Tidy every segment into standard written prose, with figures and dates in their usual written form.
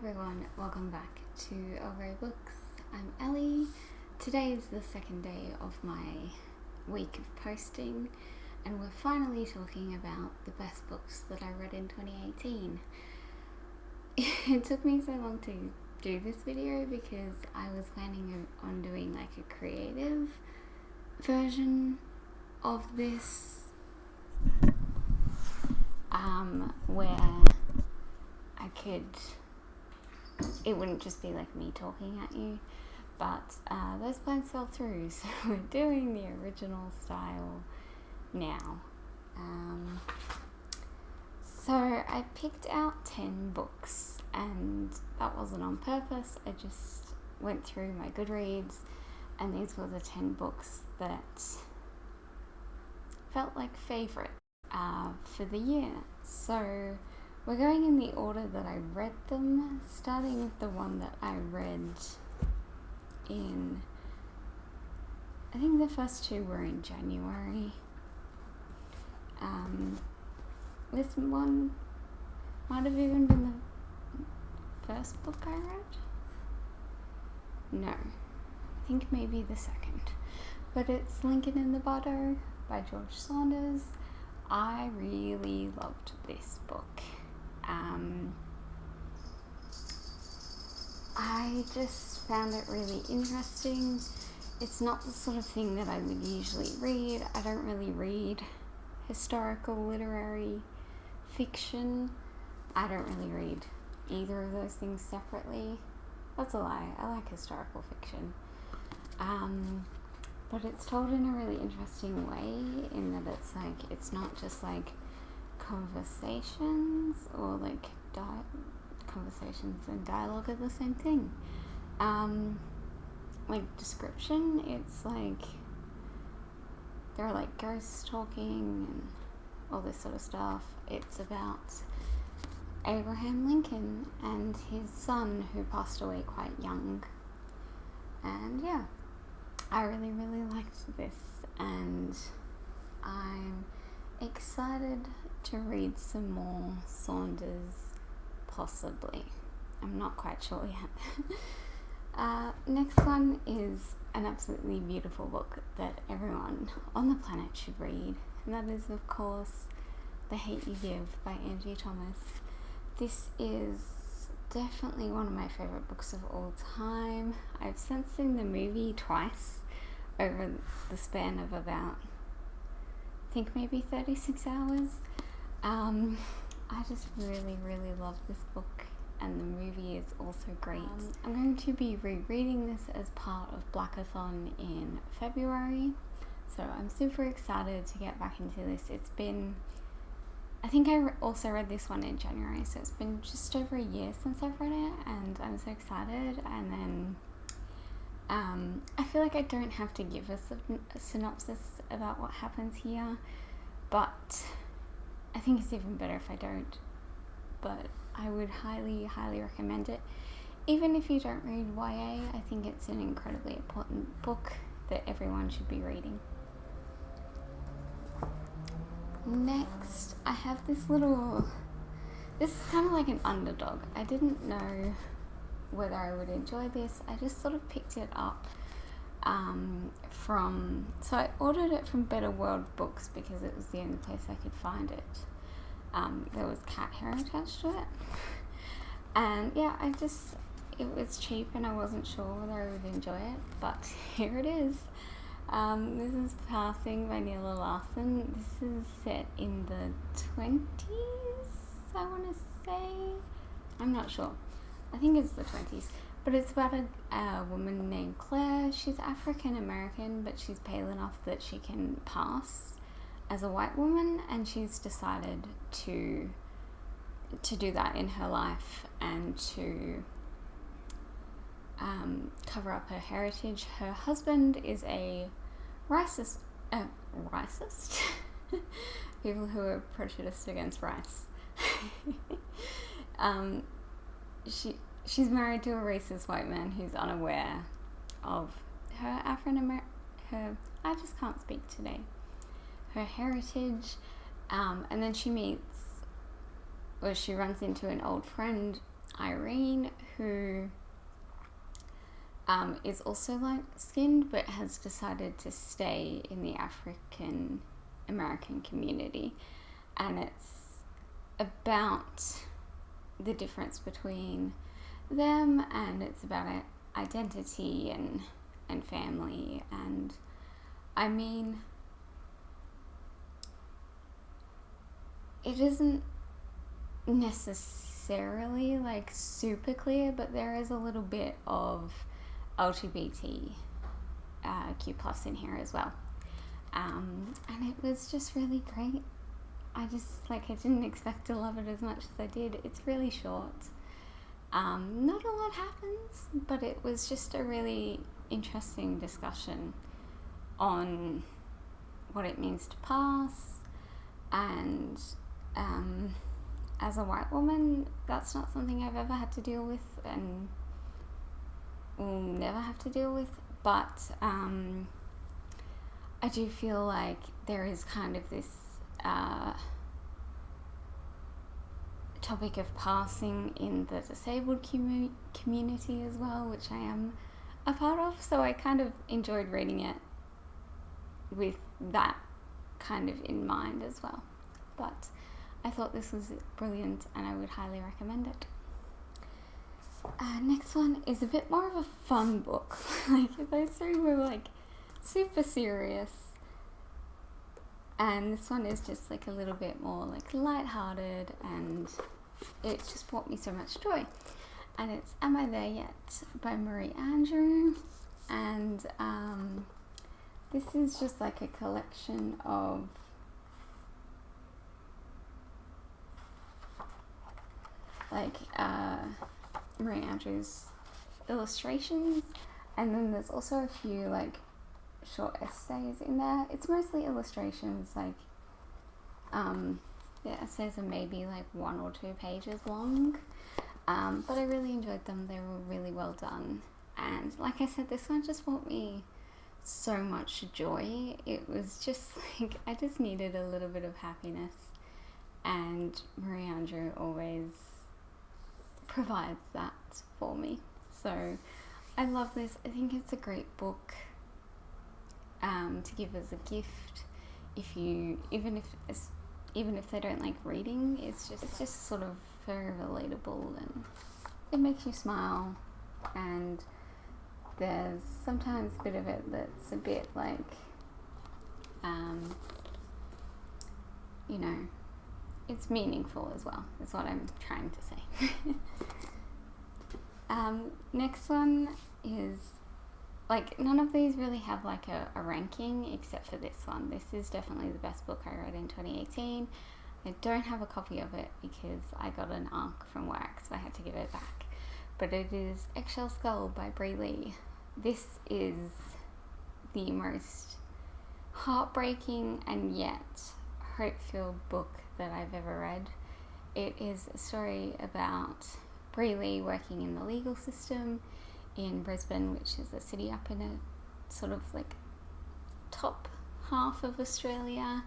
everyone, welcome back to Over Books. I'm Ellie. Today is the second day of my week of posting, and we're finally talking about the best books that I read in 2018. It took me so long to do this video because I was planning on doing like a creative version of this, where it wouldn't just be like me talking at you, but those plans fell through, so we're doing the original style now. So I picked out 10 books, and that wasn't on purpose. I just went through my Goodreads, and these were the 10 books that felt like favourite for the year. So we're going in the order that I read them, starting with the one that I read I think the first two were in January. This one might have even been the first book I read. No, I think maybe the second. But it's Lincoln in the Butter by George Saunders. I really loved this book. I just found it really interesting. It's not the sort of thing that I would usually read. I don't really read historical literary fiction. I don't really read either of those things separately. That's a lie. I like historical fiction. But it's told in a really interesting way, in that it's not just like conversations or like conversations and dialogue are the same thing. Like description, it's like there are like ghosts talking and all this sort of stuff. It's about Abraham Lincoln and his son who passed away quite young. And yeah, I really liked this, and I'm excited to read some more Saunders, possibly. I'm not quite sure yet. Next one is an absolutely beautiful book that everyone on the planet should read, and that is, of course, The Haiti View by Angie Thomas. This is definitely one of my favourite books of all time. I've since seen the movie twice over the span of about, I think maybe 36 hours. I just really love this book, and the movie is also great. I'm going to be rereading this as part of Blackathon in February, so I'm super excited to get back into this. It's been, I think I also read this one in January, so it's been just over a year since I've read it, and I'm so excited. And then I feel like I don't have to give a synopsis about what happens here, but I think it's even better if I don't. But I would highly recommend it. Even if you don't read YA, I think it's an incredibly important book that everyone should be reading. Next, I have this is kind of like an underdog. I didn't know whether I would enjoy this. I just sort of picked it up so I ordered it from Better World Books because it was the only place I could find it. There was cat hair attached to it, and yeah, it was cheap and I wasn't sure whether I would enjoy it, but here it is. This is Passing by Neela Larson. This is set in the 20s, I want to say. I'm not sure. I think it's the 20s. But it's about a woman named Claire. She's African American, but she's pale enough that she can pass as a white woman, and she's decided to do that in her life and to cover up her heritage. Her husband is a racist? People who are prejudiced against rice. She's married to a racist white man who's unaware of her I just can't speak today. Her heritage, and then she runs into an old friend Irene, who is also light-skinned but has decided to stay in the African American community, and it's about the difference between them, and it's about identity and family. And I mean, it isn't necessarily like super clear, but there is a little bit of LGBTQ plus in here as well, and it was just really great. I didn't expect to love it as much as I did. It's really short. Not a lot happens, but it was just a really interesting discussion on what it means to pass, and as a white woman, that's not something I've ever had to deal with and will never have to deal with, but I do feel like there is kind of this topic of passing in the disabled community as well, which I am a part of, so I kind of enjoyed reading it with that kind of in mind as well. But I thought this was brilliant and I would highly recommend it. Next one is a bit more of a fun book. Like, those three were like super serious, and this one is just like a little bit more like lighthearted, and it just brought me so much joy. And it's Am I There Yet by Marie Andrew, and this is just like a collection of Marie Andrew's illustrations, and then there's also a few like short essays in there. It's mostly illustrations, the essays are maybe like 1 or 2 pages long, but I really enjoyed them. They were really well done, and like I said, this one just brought me so much joy. It was just like I just needed a little bit of happiness, and Marie Andrew always provides that for me. So I love this. I think it's a great book to give as a gift. Even if they don't like reading, it's just sort of very relatable, and it makes you smile. And there's sometimes a bit of it that's a bit like it's meaningful as well, is what I'm trying to say. Next one is, like, none of these really have like a ranking except for this one. This is definitely the best book I read in 2018. I don't have a copy of it because I got an ARC from work, so I had to give it back. But it is Eggshell Skull by Bree Lee. This is the most heartbreaking and yet hope-filled book that I've ever read. It is a story about Bree Lee working in the legal system in Brisbane, which is a city up in a sort of like top half of Australia,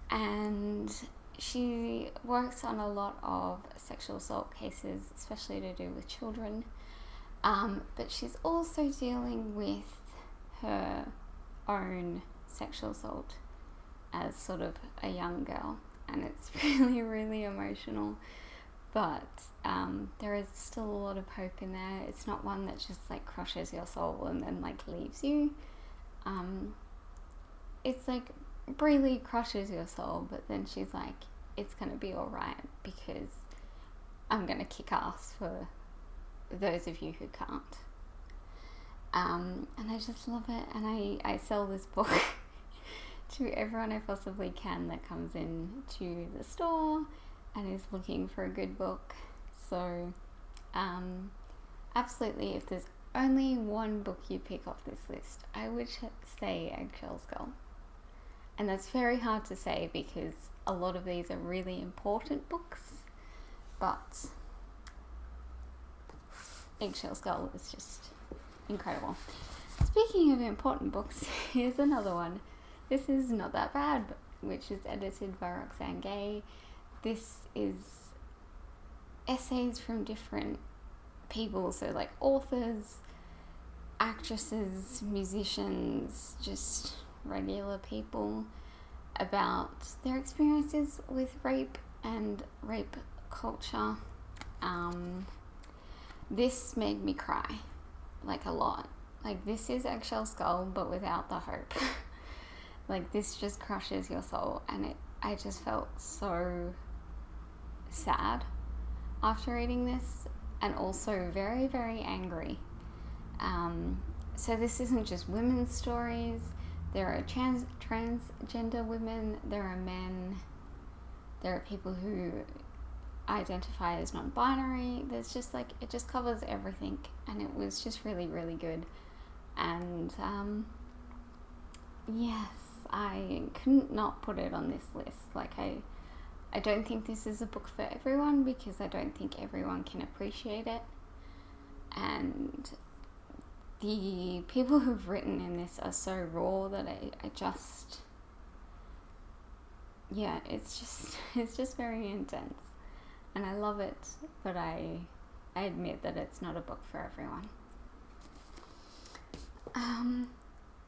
and she works on a lot of sexual assault cases, especially to do with children, but she's also dealing with her own sexual assault as sort of a young girl, and it's really, really emotional. But there is still a lot of hope in there. It's not one that just like crushes your soul and then like leaves you. It's like Bree Lee crushes your soul, but then she's like, it's gonna be alright because I'm gonna kick ass for those of you who can't. And I just love it, and I sell this book to everyone I possibly can that comes in to the store and is looking for a good book. So absolutely, if there's only one book you pick off this list, I would say Eggshell Skull. And that's very hard to say because a lot of these are really important books, but Eggshell Skull is just incredible. Speaking of important books, here's another one. This is Not That Bad, which is edited by Roxane Gay. This is essays from different people, so like authors, actresses, musicians, just regular people, about their experiences with rape and rape culture. This made me cry, like a lot. Like, this is Eggshell Skull, but without the hope. Like, this just crushes your soul, and I just felt so sad after reading this, and also very, very angry. So this isn't just women's stories. There are transgender women, there are men, there are people who identify as non-binary. There's just like, it just covers everything, and it was just really, really good. And yes, I couldn't not put it on this list. Like, I don't think this is a book for everyone, because I don't think everyone can appreciate it. And the people who've written in this are so raw that I just, yeah, it's just very intense. And I love it, but I admit that it's not a book for everyone.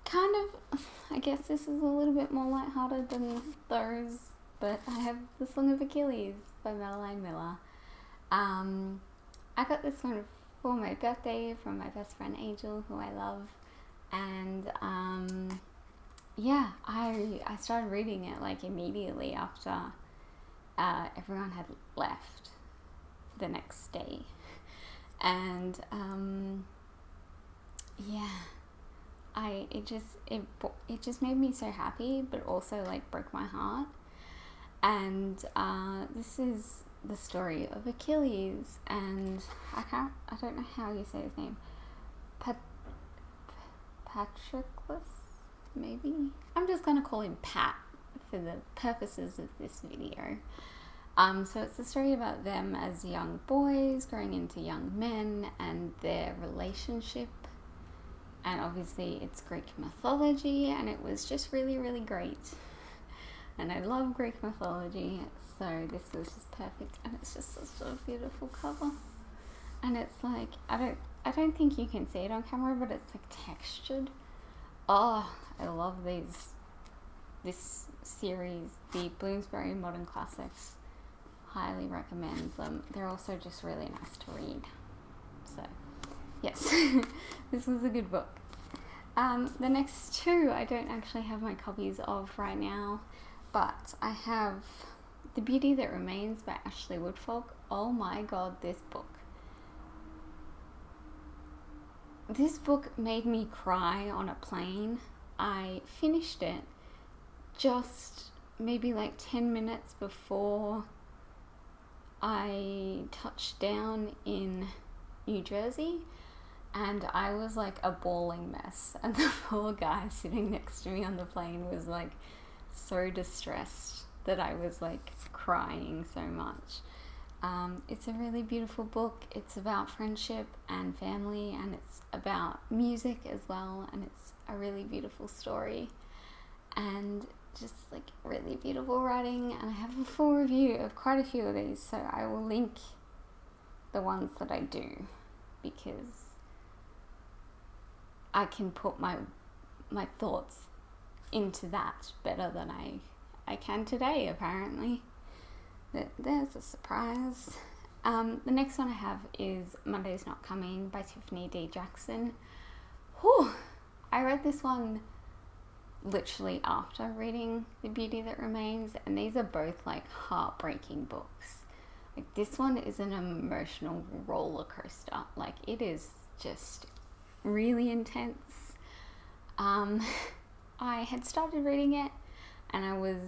Kind of, I guess this is a little bit more lighthearted than those, but I have The Song of Achilles by Madeline Miller. I got this one for my birthday from my best friend Angel, who I love, and yeah, I started reading it like immediately after everyone had left the next day, and yeah, it just made me so happy, but also like broke my heart. And this is the story of Achilles, and I don't know how you say his name. Patroclus, maybe? I'm just gonna call him Pat for the purposes of this video. So it's the story about them as young boys growing into young men and their relationship. And obviously it's Greek mythology, and it was just really, really great. And I love Greek mythology, so this was just perfect. And it's just such a beautiful cover. And it's like, I don't think you can see it on camera, but it's like textured. Oh, I love this series, the Bloomsbury Modern Classics. Highly recommend them. They're also just really nice to read. So, yes, this was a good book. The next two I don't actually have my copies of right now, but I have The Beauty That Remains by Ashley Woodfolk. Oh my god, this book made me cry on a plane. I finished it just maybe like 10 minutes before I touched down in New Jersey, and I was like a bawling mess, and the poor guy sitting next to me on the plane was like so distressed that I was like crying so much. It's a really beautiful book. It's about friendship and family, and it's about music as well, and it's a really beautiful story and just like really beautiful writing. And I have a full review of quite a few of these, so I will link the ones that I do, because I can put my thoughts into that better than I can today, apparently. There's a surprise. The next one I have is Monday's Not Coming by Tiffany D. Jackson. Whew! I read this one literally after reading The Beauty That Remains, and these are both like heartbreaking books. Like, this one is an emotional roller coaster. Like, it is just really intense. I had started reading it and I was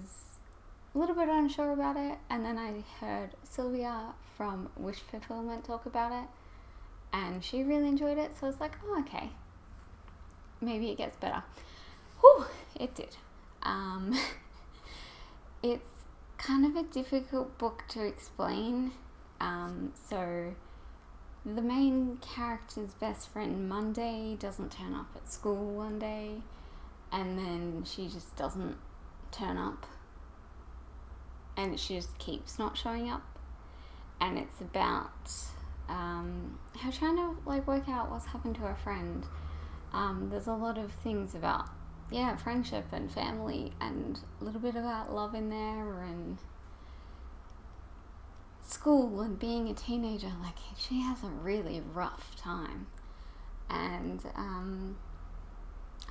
a little bit unsure about it, and then I heard Sylvia from Wish Fulfillment talk about it, and she really enjoyed it, so I was like, oh, okay, maybe it gets better. Whew, it did. It's kind of a difficult book to explain. So the main character's best friend, Monday, doesn't turn up at school one day, and then she just doesn't turn up, and she just keeps not showing up. and it's about her trying to like work out what's happened to her friend. There's a lot of things about friendship and family, and a little bit about love in there, and school and being a teenager. Like, she has a really rough time, and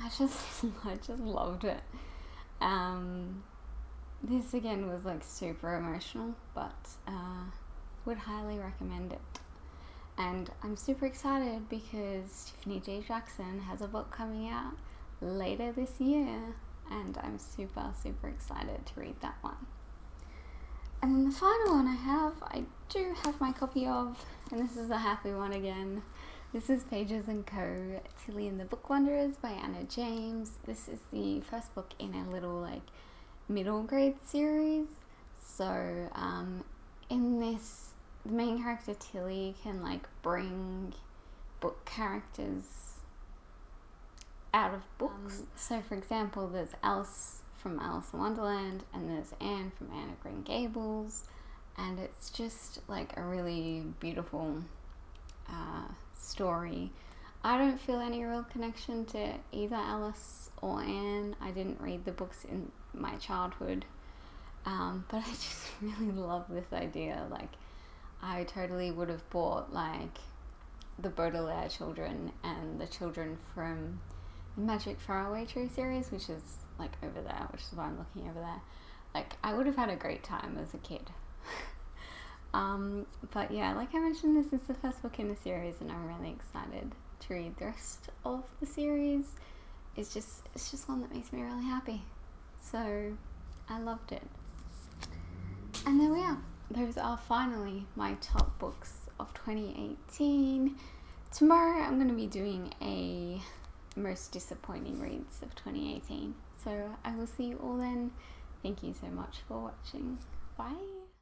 I just loved it. This again was like super emotional, but would highly recommend it. And I'm super excited because Tiffany J. Jackson has a book coming out later this year, and I'm super excited to read that one. And then the final one I do have my copy of, and this is a happy one again. This is Pages & Co. Tilly and the Book Wanderers by Anna James. This is the first book in a little like middle grade series. So in this, the main character Tilly can like bring book characters out of books. So for example, there's Alice from Alice in Wonderland, and there's Anne from Anne of Green Gables, and it's just like a really beautiful story. I don't feel any real connection to either Alice or Anne. I didn't read the books in my childhood, but I just really love this idea. Like, I totally would have bought like the Baudelaire children and the children from the Magic Faraway Tree series, which is like over there, which is why I'm looking over there. Like, I would have had a great time as a kid. But yeah, like I mentioned, this is the first book in the series, and I'm really excited to read the rest of the series. It's just one that makes me really happy. So I loved it. And there we are. Those are finally my top books of 2018. Tomorrow I'm going to be doing a most disappointing reads of 2018. So I will see you all then. Thank you so much for watching. Bye.